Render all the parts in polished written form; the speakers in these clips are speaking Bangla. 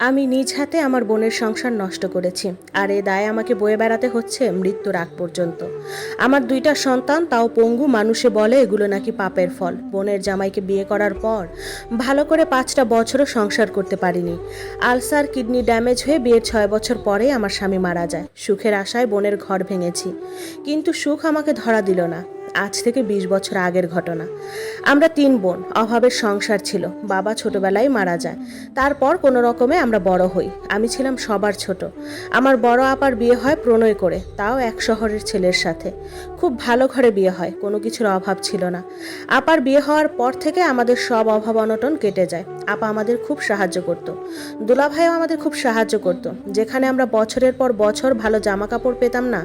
আমি নিজ হাতে আমার বোনের সংসার নষ্ট করেছি, আর এ দায় আমাকে বয়ে বেড়াতে হচ্ছে মৃত্যুর আগ পর্যন্ত। আমার দুইটা সন্তান, তাও পঙ্গু। মানুষে বলে এগুলো নাকি পাপের ফল। বোনের জামাইকে বিয়ে করার পর ভালো করে 5টা বছরও সংসার করতে পারিনি। আলসার, কিডনি ড্যামেজ হয়ে বিয়ের 6 বছর পরেই আমার স্বামী মারা যায়। সুখের আশায় বোনের ঘর ভেঙেছি, কিন্তু সুখ আমাকে ধরা দিল না। আজ থেকে 20 বছর আগের ঘটনা। আমরা 3 বোন, অভাবের সংসার ছিল। বাবা ছোটবেলায় মারা যায়। তারপর কোনো রকমে আমরা বড় হই। আমি ছিলাম সবার ছোট। আমার বড় আপার বিয়ে হয় প্রণয় করে, তাও এক শহরের ছেলের সাথে। খুব ভালো ঘরে বিয়ে হয়, কোনো কিছুর অভাব ছিল না। আপার বিয়ে হওয়ার পর থেকে আমাদের সব অভাব অনটন কেটে যায়। আপা আমাদের খুব সাহায্য করত। দুলাভাইও আমাদের খুব সাহায্য করত। যেখানে আমরা বছরের পর বছর ভালো জামা কাপড় পেতাম না,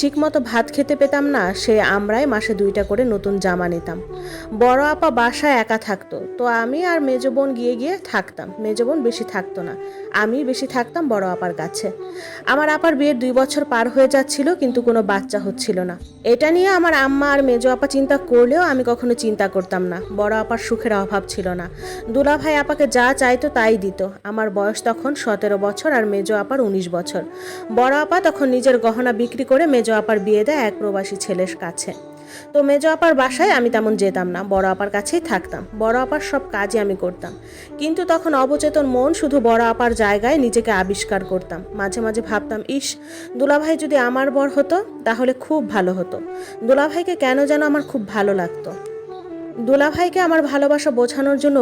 ঠিকমতো ভাত খেতে পেতাম না, সে আমরাই মাসে 2টা করে নতুন জামা নিতাম। বড় আপা বাসায় একা থাকতো, তো আমি আর মেজ বোন গিয়ে গিয়ে থাকতাম। মেজ বোন বেশি থাকতো না, আমি বেশি থাকতাম বড় আপার কাছে। আমার আপার বিয়ের 2 বছর পার হয়ে যাচ্ছিল, কিন্তু কোনো বাচ্চা হচ্ছিল না। এটা নিয়ে আমার আম্মা আর মেজ আপা চিন্তা করলেও আমি কখনো চিন্তা করতাম না। বড় আপার সুখের অভাব ছিল না। দুলাভাই আপাকে যা চাইতো তাই দিত। আমার বয়স তখন 17 বছর আর মেজ আপার 19 বছর। বড় আপা তখন নিজের গহনা বিক্রি করে মেজ আপার বিয়ে দেয় এক প্রবাসী ছেলের কাছে। তো মেজ আপার বাসায় আমি তেমন যেতাম না, বড় আপার কাছেই থাকতাম। বড় আপার সব কাজই আমি করতাম, কিন্তু তখন অবচেতন মন শুধু বড় আপার জায়গায় নিজেকে আবিষ্কার করতাম। মাঝে মাঝে ভাবতাম, ইস, দুলাভাই যদি আমার বর হতো তাহলে খুব ভালো হতো। দুলাভাইকে কেন যেন আমার খুব ভালো লাগতো। দুলাভাইকে আমার ভালোবাসা বোঝানোর জন্য